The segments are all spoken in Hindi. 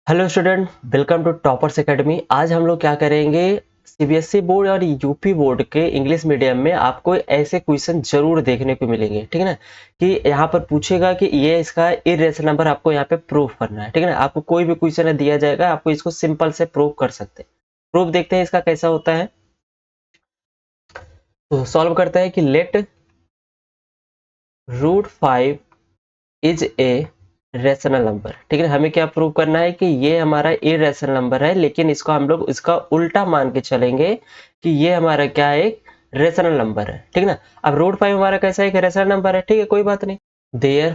Hello student, welcome to Toppers Academy. आज हम लोग क्या करेंगे, सीबीएसई बोर्ड और यूपी बोर्ड के इंग्लिश मीडियम में आपको ऐसे क्वेश्चन जरूर देखने को मिलेंगे। ठीक है ना, कि यहाँ पर पूछेगा कि ये इसका इरेशनल नंबर आपको यहाँ पे प्रूव करना है। ठीक है ना, आपको कोई भी क्वेश्चन दिया जाएगा, आपको इसको सिंपल से प्रूव कर सकते हैं। प्रूफ देखते हैं इसका कैसा होता है। तो सॉल्व करते हैं कि let √5 is a rational number. ठीक है, हमें क्या प्रूव करना है कि ये हमारा इरेशनल नंबर है, लेकिन इसको हम लोग इसका उल्टा मान के चलेंगे कि ये हमारा क्या है, एक रेशनल नंबर है। ठीक है ना, अब √5 हमारा कैसा एक रेशनल नंबर है। ठीक है, कोई बात नहीं। There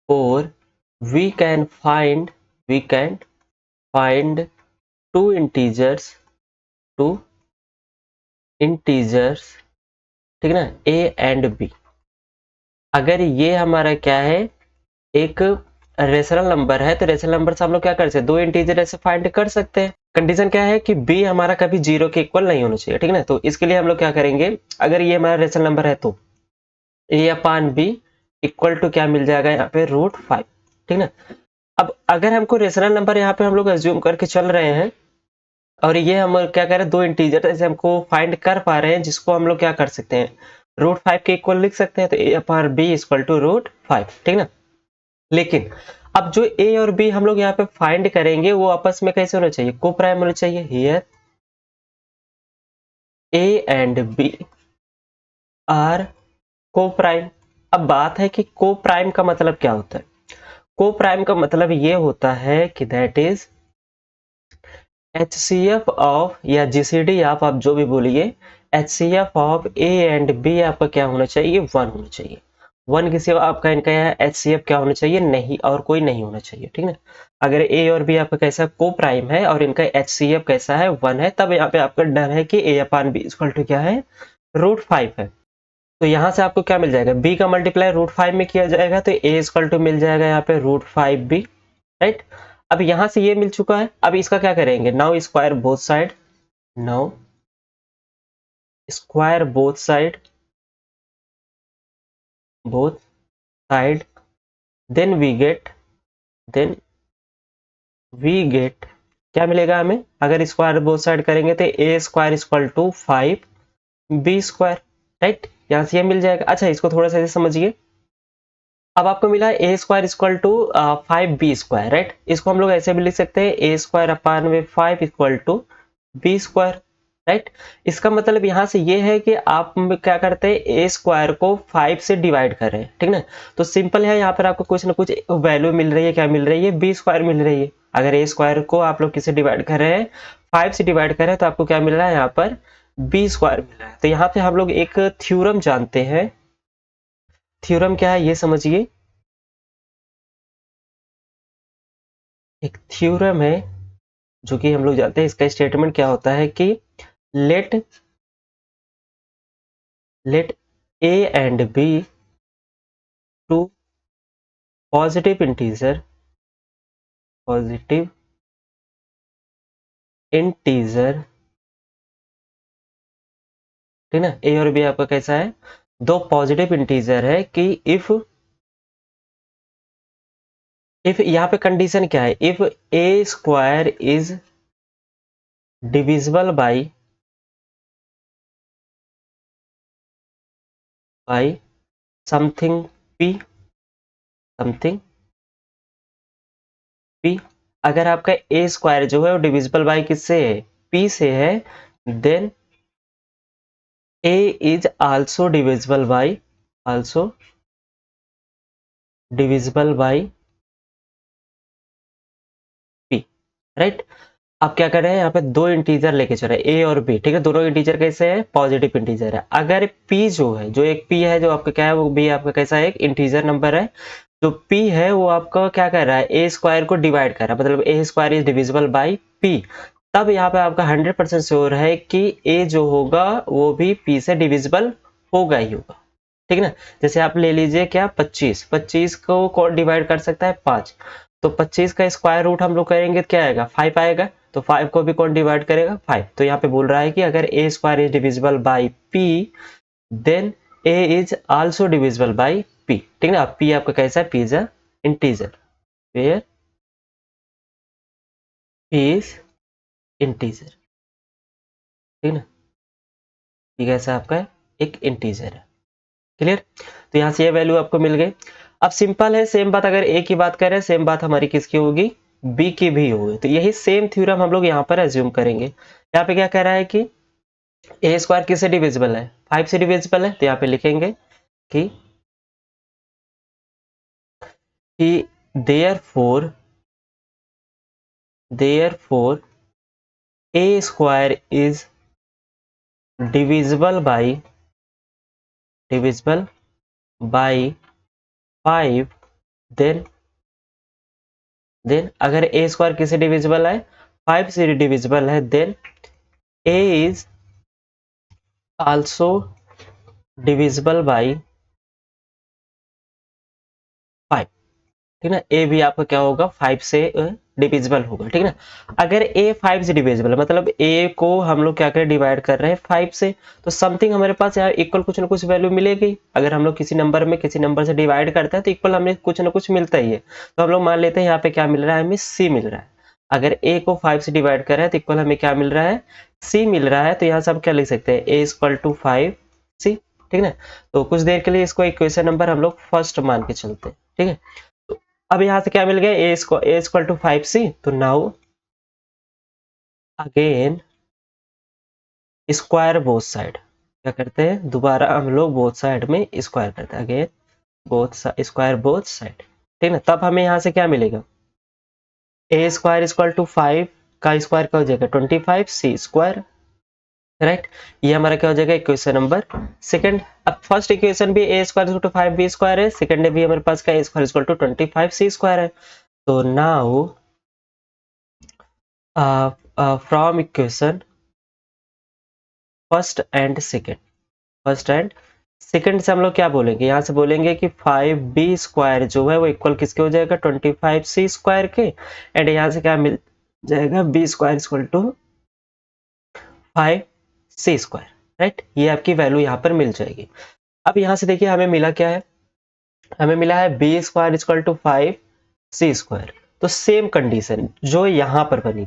four we can find two integers, ठीक है ना, ए एंड बी। अगर ये हमारा क्या है, एक रेशनल नंबर है, तो रेशनल नंबर से हम लोग क्या कर सकते हैं, दो इंटीजर ऐसे फाइंड कर सकते हैं। कंडीशन क्या है कि b हमारा कभी 0 के इक्वल नहीं होना चाहिए। ठीक है ना, तो इसके लिए हम लोग क्या करेंगे, अगर ये हमारा रेशनल नंबर है तो a/b इक्वल टू क्या मिल जाएगा यहाँ पे √5। ठीक ना, अब अगर हमको रेशनल नंबर यहाँ पे हम लोग एज्यूम करके चल रहे हैं और ये हम क्या कर रहे हैं, दो इंटीजर ऐसे हमको फाइंड कर पा रहे हैं, जिसको हम लोग क्या कर सकते हैं, √5 के इक्वल लिख सकते हैं। तो a/b इक्वल टू √5। ठीक ना, लेकिन अब जो ए और बी हम लोग यहाँ पे फाइंड करेंगे वो आपस में कैसे होना चाहिए, को प्राइम होना चाहिए। Here a and b are co-prime. अब बात है कि को प्राइम का मतलब क्या होता है। को प्राइम का मतलब ये होता है कि दैट इज HCF ऑफ या GCD आप जो भी बोलिए, HCF of a and b आपका क्या होना चाहिए, 1 होना चाहिए। 1 के सिवा आपका इनका यहाँ HCF क्या होना चाहिए, नहीं, और कोई नहीं होना चाहिए। ठीक है, अगर ए और बी आपका कैसा को प्राइम है और इनका HCF कैसा है, 1 है, तब यहाँ पे आपका डर है कि a/b इक्वल टू क्या है, √5 है। तो यहाँ से आपको क्या मिल जाएगा, b का मल्टीप्लाई √5 में किया जाएगा तो a इक्वल टू मिल जाएगा यहाँ पे √5b। राइट, अब यहां से ये मिल चुका है। अब इसका क्या करेंगे, now square both side, now square both side, then we get क्या मिलेगा हमें, अगर स्क्वायर बोथ साइड करेंगे तो a² equal to 5b²। Right, यहां से ये मिल जाएगा। अच्छा, इसको थोड़ा सा समझिए। अब आपको मिला a² equal to 5b²। Right, इसको हम लोग ऐसे भी लिख सकते हैं, a²/5 equal to b²। Right, इसका मतलब यहाँ से ये है कि आप क्या करते हैं, a² को 5 से डिवाइड कर रहे हैं। ठीक ना, तो सिंपल है, यहाँ पर आपको कुछ ना कुछ वैल्यू मिल रही है। क्या मिल रही है, b² मिल रही है। अगर a² को आप लोग किसे डिवाइड कर रहे हैं, 5 से डिवाइड कर रहे हैं, तो आपको क्या मिल रहा है, यहाँ पर b² मिल रहा है। तो यहाँ पे हम लोग एक थ्योरम जानते हैं। थ्योरम क्या है ये समझिए। एक थ्योरम है जो कि हम लोग जानते हैं, इसका स्टेटमेंट क्या होता है कि let a and b two positive integer. ठीक ना, ए और बी आपका कैसा है, दो पॉजिटिव इंटीजर है कि इफ यहाँ पे कंडीशन क्या है, if a² is divisible by something p, अगर आपका a² जो है वो डिविजिबल बाई किससे है, p से है, then a is also divisible by p। Right, अब क्या कर रहे हैं, यहाँ पे दो इंटीजर लेके चल रहे हैं, a और b। ठीक है, दोनों इंटीजर कैसे है, पॉजिटिव इंटीजर है। अगर p जो है, जो एक p है, जो आपका क्या है, वो b आपका कैसा है, एक इंटीजर नंबर है। जो p है वो आपका क्या कर रहा है, a² को डिवाइड कर रहा है, मतलब a² is divisible by p। तब यहाँ पे आपका 100% श्योर है कि a जो होगा वो भी p से डिविजिबल होगा ही होगा। ठीक है ना, जैसे आप ले लीजिए क्या, 25 को कौन डिवाइड कर सकता है, 5। तो 25 का स्क्वायर रूट हम लोग करेंगे तो क्या आएगा, 5 आएगा। तो 5 को भी कौन डिवाइड करेगा, 5। तो यहाँ पे बोल रहा है कि अगर a² is divisible by p, then a is also divisible by p। ठीक है ना, p आपका कैसा है, p is a integer, where is integer, ठीक ना, ये कैसा आपका एक इंटीजर है। क्लियर? तो यहाँ से ये वैल्यू आपको मिल गई। अब सिंपल है, सेम बात अगर ए की बात करें, सेम बात हमारी किसकी होगी, बी की भी होगी। तो यही सेम थ्योरम हम लोग यहाँ पर एज्यूम करेंगे। यहाँ पे क्या कह रहा है कि ए स्क्वायर किससे डिविजिबल है, 5 से डिविजिबल है। तो यहाँ पे लिखेंगे कि therefore a square is divisible by 5, then अगर ए स्क्वायर किससे डिविजिबल है, 5 से डिविजिबल है, then a is also divisible by 5, ठीक ना। ए भी आपका क्या होगा, 5 से डिविजिबल होगा, ठीक ना। अगर ए 5 से डिविजिबल है, मतलब ए को हम लोग क्या करें, डिवाइड कर रहे हैं 5 से, तो समथिंग हमारे पास यहाँ इक्वल कुछ ना कुछ वैल्यू मिलेगी। अगर हम लोग किसी नंबर में किसी नंबर से डिवाइड करते हैं तो इक्वल हमें कुछ ना कुछ मिलता ही है। तो हम लोग मान लेते हैं यहाँ पे क्या मिल रहा है, हमें सी मिल रहा है। अगर ए को 5 से डिवाइड कर रहे हैं तो इक्वल हमें क्या मिल रहा है, सी मिल रहा है। तो यहाँ से हम क्या लिख सकते हैं, ए इक्वल टू 5 सी, ठीक ना। तो कुछ देर के लिए इसको इक्वेशन नंबर हम लोग फर्स्ट मान के चलते हैं, ठीक है। अब यहां से क्या मिल गया, ए इक्वल टू 5c। तो now again square both side, क्या करते हैं, दोबारा हम लोग बोथ साइड में स्क्वायर करते हैं। अगेन स्क्वायर बोथ साइड, ठीक ना। तब हमें यहां से क्या मिलेगा, ए स्क्वायर इक्वल टू 5 का स्क्वायर क्या हो जाएगा, 25c स्क्वायर, राइट। ये हमारा क्या हो जाएगा, इक्वेशन नंबर सेकंड। अब फर्स्ट इक्वेशन भी a square equal to 5b square है, सेकंड भी हमारे पास क्या, a square equal to 25c square है। तो now from equation first and second से हम लोग क्या बोलेंगे, यहाँ से बोलेंगे कि 5b स्क्वायर जो है वो इक्वल किसके हो जाएगा, 25c स्क्वायर के। एंड यहाँ से क्या मिल जाएगा, b square equal to 5c square, right. ये आपकी वैल्यू यहाँ पर मिल जाएगी। अब यहाँ से देखिए हमें मिला क्या है, हमें मिला है b square equal to 5c square. तो सेम कंडीशन जो यहाँ पर बनी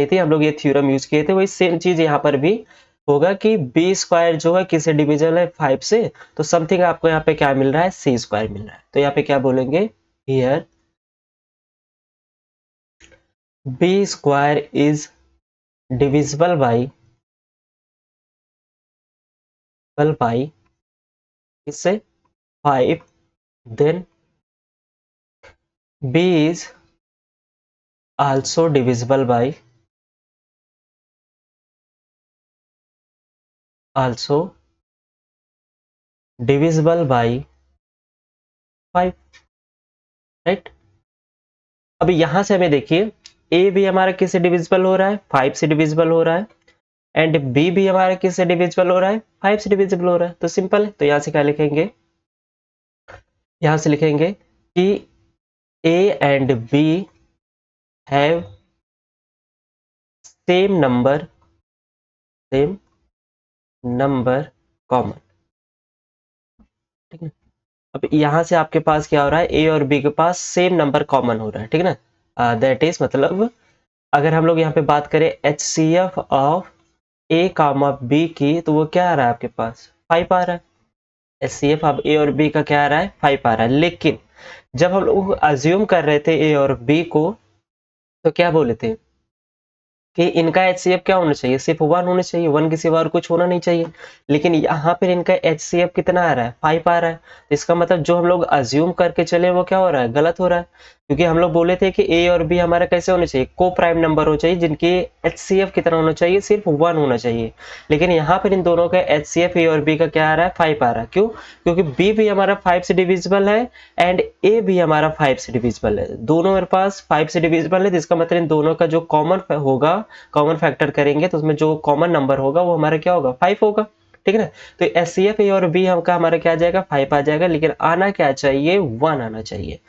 थी, हम लोग ये थ्योरम यूज किए थे, वही सेम चीज यहाँ पर भी होगा कि बी स्क्वायर जो है किससे डिविजल है, 5 से। तो समथिंग आपको यहाँ पे क्या मिल रहा है, सी स्क्वायर मिल रहा है। तो यहाँ पे क्या बोलेंगे, here b square is divisible by किससे, 5, then b is also divisible by also divisible by 5, right. अब यहाँ से हमें देखिए ए भी हमारा किससे डिविजिबल हो रहा है, 5 से डिविजिबल हो रहा है। एंड बी भी हमारा किससे डिविजिबल हो रहा है, 5 से डिविजिबल हो रहा है। तो सिंपल है। तो यहां से क्या लिखेंगे, यहां से लिखेंगे कि a and b have same number common, ठीक है। अब यहां से आपके पास क्या हो रहा है, ए और बी के पास सेम नंबर कॉमन हो रहा है, ठीक है ना। दैट इज मतलब अगर हम लोग यहाँ पे बात करें HCF of a comma b की, तो वो क्या आ रहा है आपके पास, 5 आ रहा है। HCF अब ए और बी का क्या आ रहा है, 5 आ रहा है। लेकिन जब हम लोग अज्यूम कर रहे थे ए और बी को, तो क्या बोले थे कि इनका HCF क्या होना चाहिए, सिर्फ 1 होना चाहिए, 1 के सिवा और कुछ होना नहीं चाहिए। लेकिन यहाँ पर इनका HCF कितना आ रहा है, 5 आ रहा है। तो इसका मतलब जो हम लोग अज्यूम करके चले वो क्या हो रहा है, गलत हो रहा है। क्योंकि हम लोग बोले थे कि ए और बी हमारा कैसे होने चाहिए, को प्राइम नंबर हो चाहिए, जिनकी HCF कितना होना चाहिए, सिर्फ 1 होना चाहिए। लेकिन यहाँ पर इन दोनों का HCF ए और बी का क्या आ रहा है, 5 आ रहा है। क्यों, क्योंकि बी भी हमारा 5 से डिविजिबल है एंड ए भी हमारा 5 से डिविजिबल है। दोनों मेरे पास 5 से डिविजिबल है, जिसका मतलब इन दोनों का जो कॉमन होगा, कॉमन फैक्टर करेंगे तो उसमें जो कॉमन नंबर होगा वो हमारा क्या होगा, 5 होगा, ठीक है ना। तो HCF ए और बी का हमारा क्या आ जाएगा, 5 आ जाएगा। लेकिन आना क्या चाहिए, 1 आना चाहिए।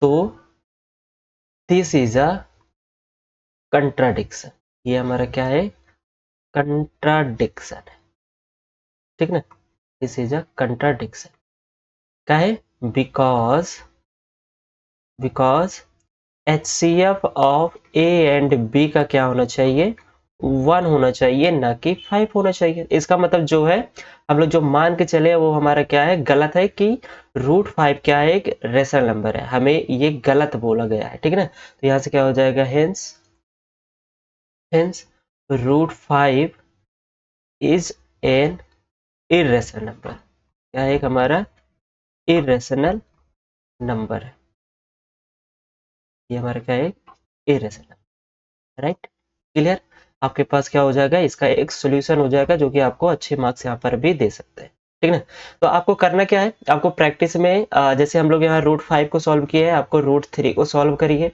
तो दिस इज अ कंट्राडिक्शन, ये हमारा क्या है, कंट्राडिक्शन है, ठीक ना। दिस इज अ कंट्राडिक्शन, क्या है, because because HCF of A and B का क्या होना चाहिए, 1 होना चाहिए, ना कि 5 होना चाहिए। इसका मतलब जो है हम लोग जो मान के चले वो हमारा क्या है, गलत है कि √5 क्या है, एक रेशनल नंबर है, हमें ये गलत बोला गया है, ठीक है ना। तो यहाँ से क्या हो जाएगा, hence √5 is an irrational number. क्या है, एक हमारा इरेशनल नंबर है, ये हमारा क्या है, इरेशनल, राइट, क्लियर। आपके पास क्या हो जाएगा, इसका एक सॉल्यूशन हो जाएगा जो कि आपको अच्छे मार्क्स यहाँ पर भी दे सकते हैं, ठीक है ना। तो आपको करना क्या है, आपको प्रैक्टिस में जैसे हम लोग यहाँ √5 को सॉल्व किया है, आपको √3 को सॉल्व करिए,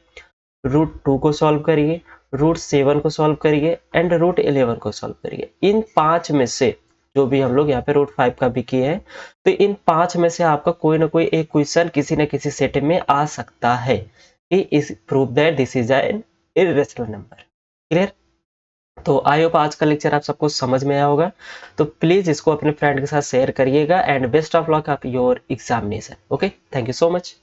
√2 को सॉल्व करिए, √7 को सॉल्व करिए एंड √11 को सॉल्व करिए। इन 5 में से जो भी हम लोग यहाँ पे √5 का भी किए हैं, तो इन 5 में से आपका कोई ना कोई एक क्वेश्चन किसी न किसी सेट में आ सकता है कि इस prove that this is an irrational number, clear. तो आई होप आज का लेक्चर आप सबको समझ में आया होगा। तो प्लीज इसको अपने फ्रेंड के साथ शेयर करिएगा and best of luck of your examination. Okay, thank you so much.